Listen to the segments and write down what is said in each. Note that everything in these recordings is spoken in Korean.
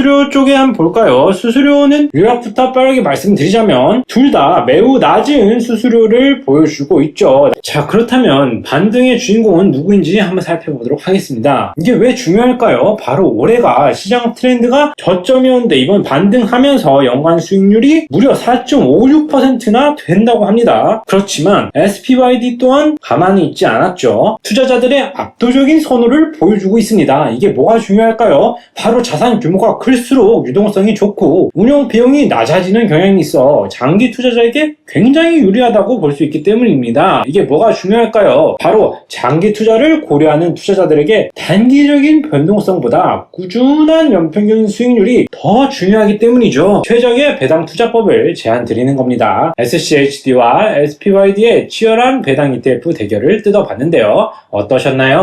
수수료 쪽에 한번 볼까요? 수수료는 요약부터 빠르게 말씀드리자면 둘 다 매우 낮은 수수료를 보여주고 있죠. 자, 그렇다면 반등의 주인공은 누구인지 한번 살펴보도록 하겠습니다. 이게 왜 중요할까요? 바로 올해가 시장 트렌드가 저점이었는데 이번 반등하면서 연간 수익률이 무려 4.56%나 된다고 합니다. 그렇지만 SPYD 또한 가만히 있지 않았죠. 투자자들의 압도적인 선호를 보여주고 있습니다. 이게 뭐가 중요할까요? 바로 자산 규모가 클수록 유동성이 좋고 운영 비용이 낮아지는 경향이 있어 장기 투자자에게 굉장히 유리하다고 볼 수 있기 때문입니다. 이게 뭐가 중요할까요? 바로 장기 투자를 고려하는 투자자들에게 단기적인 변동성보다 꾸준한 연평균 수익률이 더 중요하기 때문이죠. 최적의 배당 투자법을 제안 드리는 겁니다. SCHD와 SPYD의 치열한 배당 ETF 대결을 뜯어봤는데요. 어떠셨나요?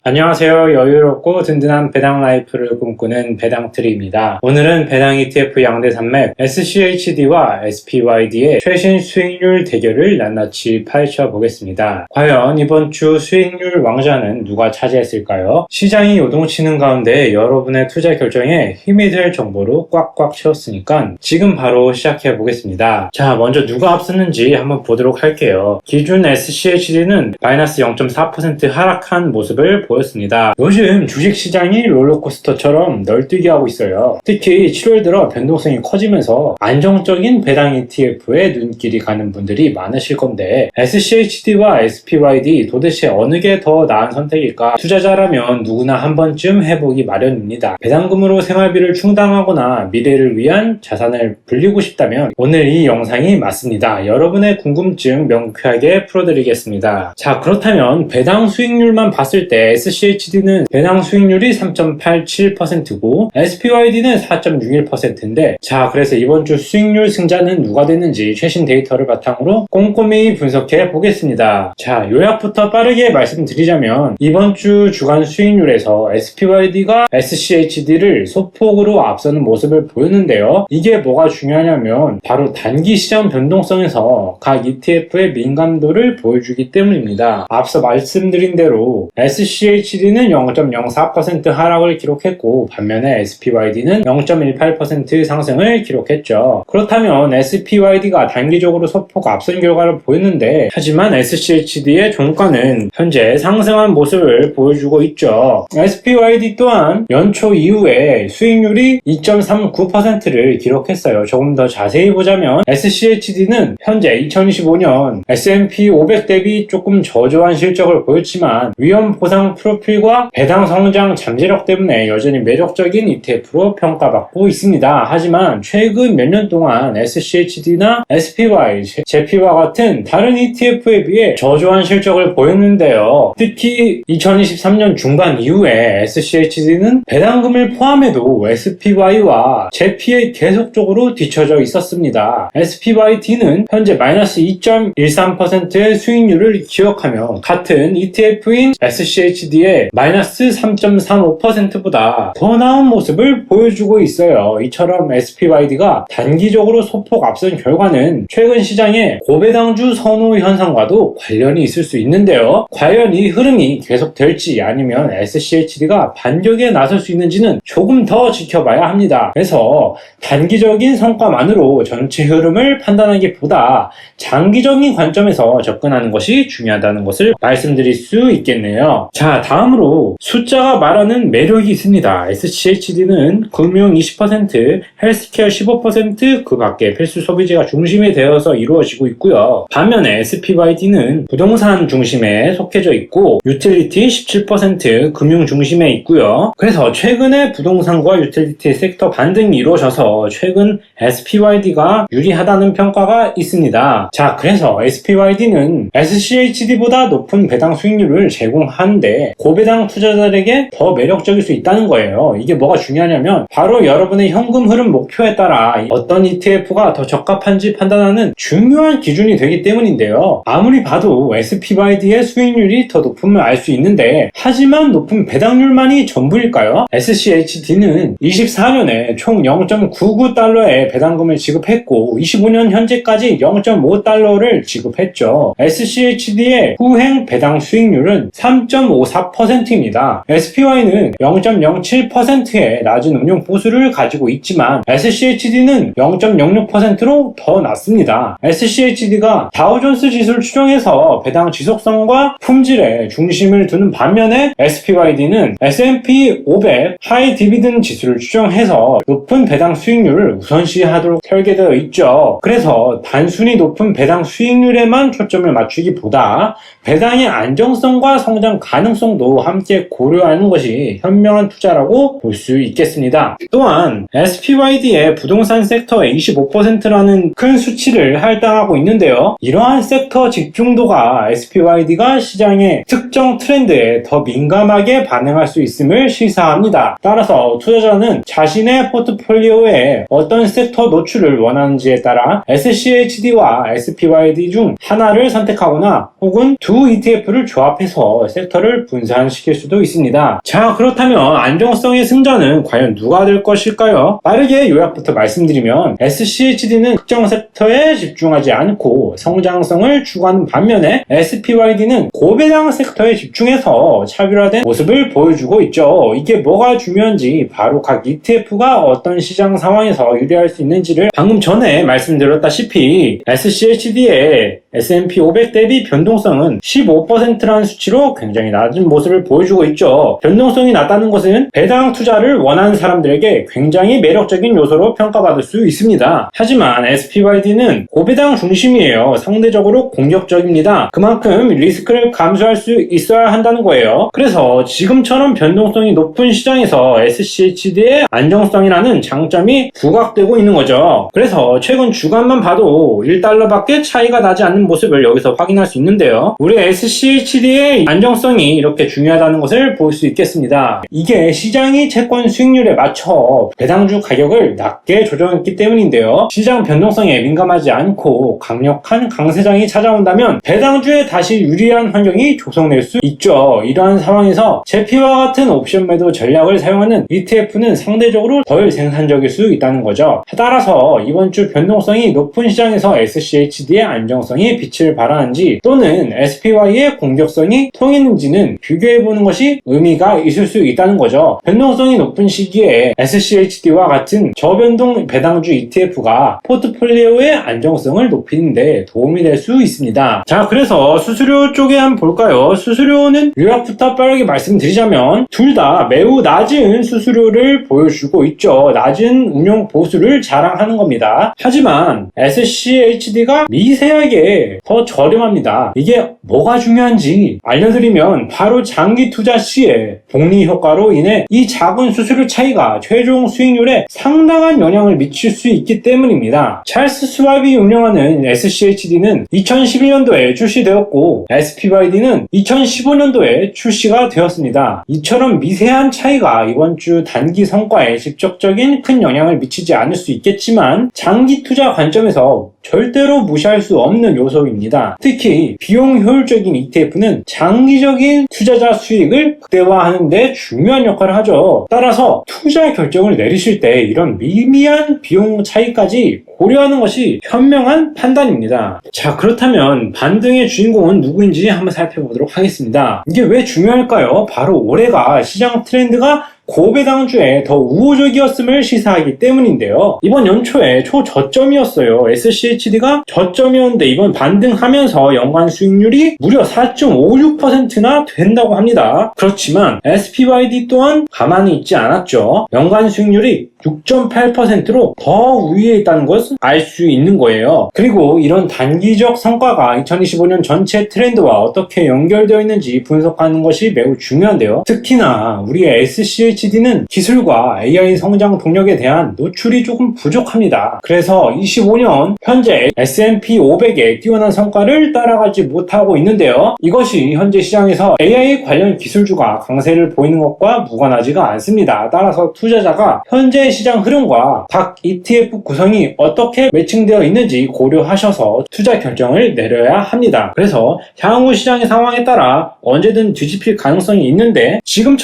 안녕하세요. 여유롭고 든든한 배당 라이프를 꿈꾸는 배당트리입니다. 오늘은 배당 ETF 양대 산맥 SCHD와 SPYD의 최신 수익률 대결을 낱낱이 파헤쳐 보겠습니다. 과연 이번 주 수익률 왕좌는 누가 차지했을까요? 시장이 요동치는 가운데 여러분의 투자 결정에 힘이 될 정보로 꽉꽉 채웠으니까 지금 바로 시작해 보겠습니다. 자, 먼저 누가 앞섰는지 한번 보도록 할게요. 기준 SCHD는 마이너스 0.4% 하락한 모습을 보였습니다. 요즘 주식시장이 롤러코스터처럼 널뛰게 하고 있어요. 특히 7월 들어 변동성이 커지면서 안정적인 배당 ETF에 눈길이 가는 분들이 많으실 건데 SCHD와 SPYD 도대체 어느 게 더 나은 선택일까? 투자자라면 누구나 한 번쯤 해보기 마련입니다. 배당금으로 생활비를 충당하거나 미래를 위한 자산을 불리고 싶다면 오늘 이 영상이 맞습니다. 여러분의 궁금증 명쾌하게 풀어드리겠습니다. 자, 그렇다면 배당 수익률만 봤을 때 SCHD는 배당 수익률이 3.87%고 SPYD는 4.61%인데 자, 그래서 이번 주 수익률 승자는 누가 됐는지 최신 데이터를 바탕으로 꼼꼼히 분석해 보겠습니다. 자, 요약부터 빠르게 말씀드리자면 이번 주 주간 수익률에서 SPYD가 SCHD를 소폭으로 앞서는 모습을 보였는데요. 이게 뭐가 중요하냐면 바로 단기 시장 변동성에서 각 ETF의 민감도를 보여주기 때문입니다. 앞서 말씀드린 대로 SCHD는 0.04% 하락을 기록했고 반면에 SPYD는 0.18% 상승을 기록했죠. 그렇다면 SPYD가 단기적으로 소폭 앞선 결과를 보였는데 하지만 SCHD의 종가는 현재 상승한 모습을 보여주고 있죠. SPYD 또한 연초 이후에 수익률이 2.39%를 기록했어요. 조금 더 자세히 보자면 SCHD는 현재 2025년 S&P 500 대비 조금 저조한 실적을 보였지만 위험 보상 프로필과 배당 성장 잠재력 때문에 여전히 매력적인 ETF로 평가받고 있습니다. 하지만 최근 몇 년 동안 SCHD나 SPY, JP와 같은 다른 ETF에 비해 저조한 실적을 보였는데요. 특히 2023년 중반 이후에 SCHD는 배당금을 포함해도 SPY와 JP에 계속적으로 뒤처져 있었습니다. SPYD는 현재 마이너스 2.13%의 수익률을 기록하며 같은 ETF인 SCHD의 마이너스 3.35%보다 더 나은 모습을 보여주고 있어요. 이처럼 SPYD가 단기적으로 소폭 앞선 결과는 최근 시장의 고배당주 선호 현상과도 관련이 있을 수 있는데요. 과연 이 흐름이 계속될지 아니면 SCHD가 반격에 나설 수 있는지는 조금 더 지켜봐야 합니다. 그래서 단기적인 성과만으로 전체 흐름을 판단하기보다 장기적인 관점에서 접근하는 것이 중요하다는 것을 말씀드릴 수 있겠네요. 자, 다음으로 숫자가 말하는 매력이 있습니다. SCHD는 금융 20%, 헬스케어 15%, 그 밖에 필수 소비재가 중심이 되어서 이루어지고 있고요. 반면에 SPYD는 부동산 중심에 속해져 있고 유틸리티 17%, 금융 중심에 있고요. 그래서 최근에 부동산과 유틸리티 섹터 반등이 이루어져서 최근 SPYD가 유리하다는 평가가 있습니다. 자, 그래서 SPYD는 SCHD보다 높은 배당 수익률을 제공하는데 고배당 투자자들에게 더 매력적일 수 있다는 거예요. 이게 뭐가 중요하냐면 바로 여러분의 현금 흐름 목표에 따라 어떤 ETF가 더 적합한지 판단하는 중요한 기준이 되기 때문인데요. 아무리 봐도 SPYD의 수익률이 더 높음을 알 수 있는데 하지만 높은 배당률만이 전부일까요? SCHD는 24년에 총 0.99달러의 배당금을 지급했고 25년 현재까지 0.5달러를 지급했죠. SCHD의 후행 배당 수익률은 3.53% 0.04%입니다. SPY는 0.07%의 낮은 운용 보수를 가지고 있지만 SCHD는 0.06%로 더 낮습니다. SCHD가 다우존스 지수를 추정해서 배당 지속성과 품질에 중심을 두는 반면에 SPYD는 S&P 500 하이 디비든 지수를 추정해서 높은 배당 수익률을 우선시하도록 설계되어 있죠. 그래서 단순히 높은 배당 수익률에만 초점을 맞추기보다 배당의 안정성과 성장 가능성도 함께 고려하는 것이 현명한 투자라고 볼 수 있겠습니다. 또한 SPYD의 부동산 섹터의 25%라는 큰 수치를 할당하고 있는데요. 이러한 섹터 집중도가 SPYD가 시장의 특정 트렌드에 더 민감하게 반응할 수 있음을 시사합니다. 따라서 투자자는 자신의 포트폴리오에 어떤 섹터 노출을 원하는지에 따라 SCHD와 SPYD 중 하나를 선택하거나 혹은 두 ETF를 조합해서 섹터를 분산시킬 수도 있습니다. 자, 그렇다면 안정성의 승자는 과연 누가 될 것일까요? 빠르게 요약부터 말씀드리면 SCHD는 특정 섹터에 집중하지 않고 성장성을 추구하는 반면에 SPYD는 고배당 섹터에 집중해서 차별화된 모습을 보여주고 있죠. 이게 뭐가 중요한지 바로 각 ETF가 어떤 시장 상황에서 유리할 수 있는지를 방금 전에 말씀드렸다시피 SCHD의 S&P 500 대비 변동성은 15%라는 수치로 굉장히 낮은 모습을 보여주고 있죠. 변동성이 낮다는 것은 배당 투자를 원하는 사람들에게 굉장히 매력적인 요소로 평가받을 수 있습니다. 하지만 SPYD는 고배당 중심이에요. 상대적으로 공격적입니다. 그만큼 리스크를 감수할 수 있어야 한다는 거예요. 그래서 지금처럼 변동성이 높은 시장에서 SCHD의 안정성이라는 장점이 부각되고 있는 거죠. 그래서 최근 주간만 봐도 1달러밖에 차이가 나지 않는 모습을 여기서 확인할 수 있는데요. 우리 SCHD의 안정성이 이렇게 중요하다는 것을 볼 수 있겠습니다. 이게 시장이 채권 수익률에 맞춰 배당주 가격을 낮게 조정했기 때문인데요. 시장 변동성에 민감하지 않고 강력한 강세장이 찾아온다면 배당주에 다시 유리한 환경이 조성될 수 있죠. 이러한 상황에서 제피와 같은 옵션 매도 전략을 사용하는 ETF는 상대적으로 덜 생산적일 수 있다는 거죠. 따라서 이번 주 변동성이 높은 시장에서 SCHD의 안정성이 빛을 발하는지 또는 SPY의 공격성이 통했는지는 비교해보는 것이 의미가 있을 수 있다는 거죠. 변동성이 높은 시기에 SCHD와 같은 저변동 배당주 ETF가 포트폴리오의 안정성을 높이는데 도움이 될 수 있습니다. 자, 그래서 수수료 쪽에 한번 볼까요? 수수료는 요약부터 빠르게 말씀드리자면 둘 다 매우 낮은 수수료를 보여주고 있죠. 낮은 운용 보수를 자랑하는 겁니다. 하지만 SCHD가 미세하게 더 저렴합니다. 이게 뭐가 중요한지 알려드리면 바로 장기 투자 시에 복리 효과로 인해 이 작은 수수료 차이가 최종 수익률에 상당한 영향을 미칠 수 있기 때문입니다. 찰스 스왑이 운영하는 SCHD는 2011년도에 출시되었고 SPYD는 2015년도에 출시가 되었습니다. 이처럼 미세한 차이가 이번 주 단기 성과에 직접적인 큰 영향을 미치지 않을 수 있겠지만 장기 투자 관점에서 절대로 무시할 수 없는 요소입니다. 특히 비용 효율적인 ETF는 장기적인 투자자 수익을 극대화하는 데 중요한 역할을 하죠. 따라서 투자 결정을 내리실 때 이런 미미한 비용 차이까지 고려하는 것이 현명한 판단입니다. 자, 그렇다면 반등의 주인공은 누구인지 한번 살펴보도록 하겠습니다. 이게 왜 중요할까요? 바로 올해가 시장 트렌드가 고배당주에 더 우호적이었음을 시사하기 때문인데요. 이번 연초에 초저점이었어요. SCHD가 저점이었는데 이번 반등하면서 연간 수익률이 무려 4.56%나 된다고 합니다. 그렇지만 SPYD 또한 가만히 있지 않았죠. 연간 수익률이 6.8%로 더 위에 있다는 것을 알 수 있는 거예요. 그리고 이런 단기적 성과가 2025년 전체 트렌드와 어떻게 연결되어 있는지 분석하는 것이 매우 중요한데요. 특히나 우리의 SCHD는 기술과 AI 성장 동력에 대한 노출이 조금 부족합니다. 그래서 25년 현재 S&P 500의 뛰어난 성과를 따라가지 못하고 있는데요. 이것이 현재 시장에서 AI 관련 기술주가 강세를 보이는 것과 무관하지가 않습니다. 따라서 투자자가 현재 시장 흐름과 각 ETF 구성이 어떻게 매칭되어 있는지 고려하셔서 투자 결정을 내려야 합니다. 그래서 향후 시장의 상황에 따라 언제든 뒤집힐 가능성이 있는데 지금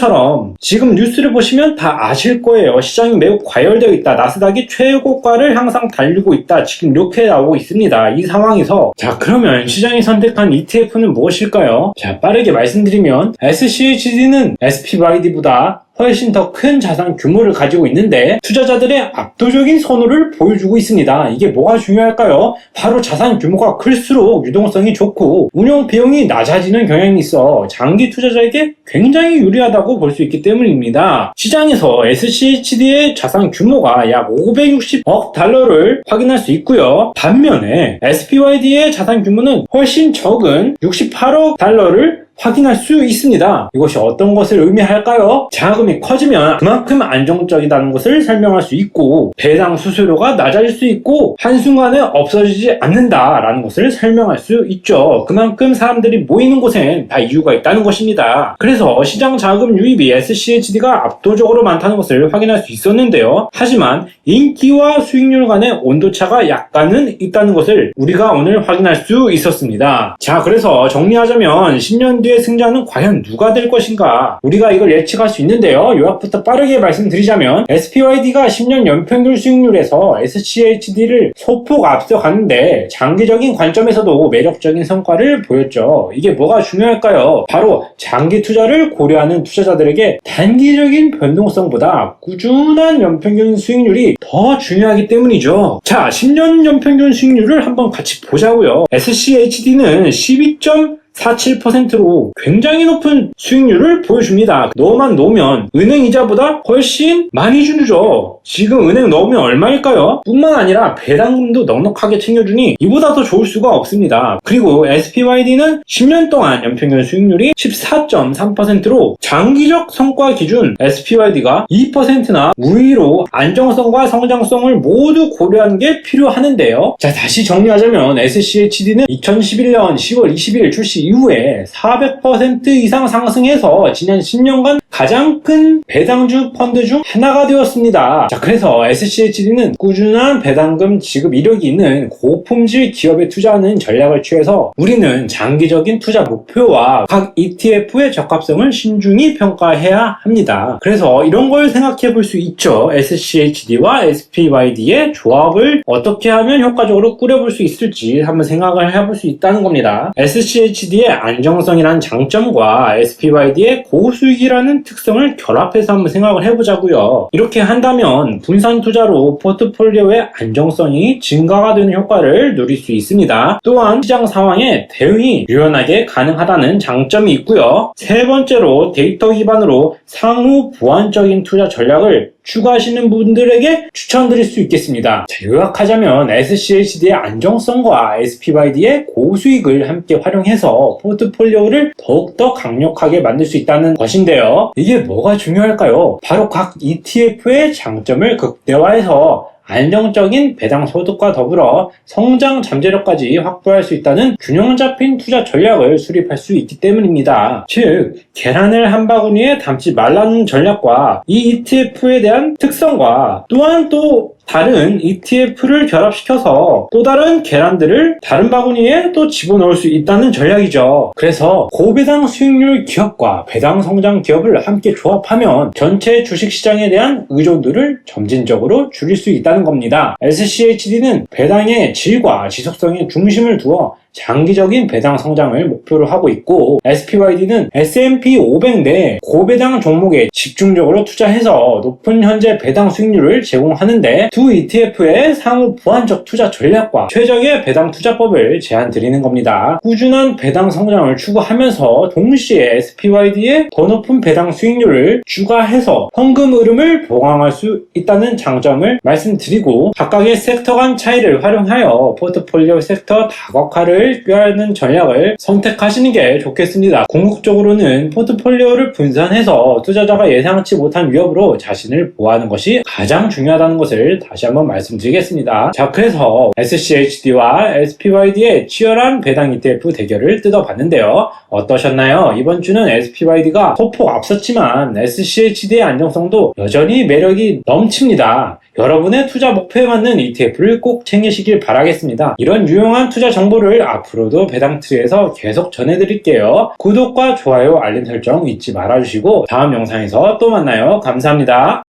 뉴스 뉴스를 보시면 다 아실 거예요. 시장이 매우 과열되어 있다. 나스닥이 최고가를 항상 달리고 있다. 지금 이렇게 나오고 있습니다. 이 상황에서 자, 그러면 시장이 선택한 ETF는 무엇일까요? 자, 빠르게 말씀드리면 SCHD는 SPYD보다 훨씬 더 큰 자산 규모를 가지고 있는데 투자자들의 압도적인 선호를 보여주고 있습니다. 이게 뭐가 중요할까요? 바로 자산 규모가 클수록 유동성이 좋고 운용 비용이 낮아지는 경향이 있어 장기 투자자에게 굉장히 유리하다고 볼 수 있기 때문입니다. 시장에서 SCHD의 자산 규모가 약 560억 달러를 확인할 수 있고요. 반면에 SPYD의 자산 규모는 훨씬 적은 68억 달러를 확인할 수 있습니다. 이것이 어떤 것을 의미할까요? 자금이 커지면 그만큼 안정적이라는 것을 설명할 수 있고 배당 수수료가 낮아질 수 있고 한순간에 없어지지 않는다라는 것을 설명할 수 있죠. 그만큼 사람들이 모이는 곳엔 다 이유가 있다는 것입니다. 그래서 시장 자금 유입이 SCHD가 압도적으로 많다는 것을 확인할 수 있었는데요. 하지만 인기와 수익률 간의 온도차가 약간은 있다는 것을 우리가 오늘 확인할 수 있었습니다. 자, 그래서 정리하자면 10년 뒤의 승자는 과연 누가 될 것인가? 우리가 이걸 예측할 수 있는데요. 요약부터 빠르게 말씀드리자면 SPYD가 10년 연평균 수익률에서 SCHD를 소폭 앞서갔는데 장기적인 관점에서도 매력적인 성과를 보였죠. 이게 뭐가 중요할까요? 바로 장기 투자를 고려하는 투자자들에게 단기적인 변동성보다 꾸준한 연평균 수익률이 더 중요하기 때문이죠. 자, 10년 연평균 수익률을 한번 같이 보자고요. SCHD는 12.47%로 굉장히 높은 수익률을 보여줍니다. 넣어만 놓으면 은행 이자보다 훨씬 많이 주죠. 지금 은행 넣으면 얼마일까요? 뿐만 아니라 배당금도 넉넉하게 챙겨주니 이보다 더 좋을 수가 없습니다. 그리고 SPYD는 10년 동안 연평균 수익률이 14.3%로 장기적 성과 기준 SPYD가 2%나 우위로 안정성과 성장성을 모두 고려하는 게 필요하는데요. 자, 다시 정리하자면 SCHD는 2011년 10월 20일 출시 이후에 400% 이상 상승해서 지난 10년간 가장 큰 배당주 펀드 중 하나가 되었습니다. 자, 그래서 SCHD는 꾸준한 배당금 지급 이력이 있는 고품질 기업에 투자하는 전략을 취해서 우리는 장기적인 투자 목표와 각 ETF의 적합성을 신중히 평가해야 합니다. 그래서 이런 걸 생각해 볼 수 있죠. SCHD와 SPYD의 조합을 어떻게 하면 효과적으로 꾸려볼 수 있을지 한번 생각을 해볼 수 있다는 겁니다. SCHD의 안정성이라는 장점과 SPYD의 고수익이라는 특성을 결합해서 한번 생각을 해보자고요. 이렇게 한다면 분산 투자로 포트폴리오의 안정성이 증가가 되는 효과를 누릴 수 있습니다. 또한 시장 상황에 대응이 유연하게 가능하다는 장점이 있고요. 세 번째로 데이터 기반으로 상호 보완적인 투자 전략을 추구하시는 분들에게 추천드릴 수 있겠습니다. 자, 요약하자면 SCHD의 안정성과 SPYD의 고수익을 함께 활용해서 포트폴리오를 더욱더 강력하게 만들 수 있다는 것인데요. 이게 뭐가 중요할까요? 바로 각 ETF의 장점을 극대화해서 안정적인 배당 소득과 더불어 성장 잠재력까지 확보할 수 있다는 균형 잡힌 투자 전략을 수립할 수 있기 때문입니다. 즉, 계란을 한 바구니에 담지 말라는 전략과 이 ETF에 대한 특성과 또한 또 다른 ETF를 결합시켜서 또 다른 계란들을 다른 바구니에 또 집어넣을 수 있다는 전략이죠. 그래서 고배당 수익률 기업과 배당 성장 기업을 함께 조합하면 전체 주식시장에 대한 의존도를 점진적으로 줄일 수 있다는 겁니다. SCHD는 배당의 질과 지속성에 중심을 두어 장기적인 배당 성장을 목표로 하고 있고 SPYD는 S&P 500 내 고배당 종목에 집중적으로 투자해서 높은 현재 배당 수익률을 제공하는데 두 ETF의 상호 보완적 투자 전략과 최적의 배당 투자법을 제안 드리는 겁니다. 꾸준한 배당 성장을 추구하면서 동시에 SPYD의 더 높은 배당 수익률을 추가해서 현금 흐름을 보강할 수 있다는 장점을 말씀드리고 각각의 섹터 간 차이를 활용하여 포트폴리오 섹터 다각화를 꾀하는 전략을 선택하시는 게 좋겠습니다. 궁극적으로는 포트폴리오를 분산해서 투자자가 예상치 못한 위협으로 자신을 보호하는 것이 가장 중요하다는 것을 다시 한번 말씀드리겠습니다. 자, 그래서 SCHD와 SPYD의 치열한 배당 ETF 대결을 뜯어봤는데요. 어떠셨나요? 이번 주는 SPYD가 소폭 앞섰지만 SCHD의 안정성도 여전히 매력이 넘칩니다. 여러분의 투자 목표에 맞는 ETF를 꼭 챙기시길 바라겠습니다. 이런 유용한 투자 정보를 앞으로도 배당트리에서 계속 전해드릴게요. 구독과 좋아요, 알림 설정 잊지 말아주시고 다음 영상에서 또 만나요. 감사합니다.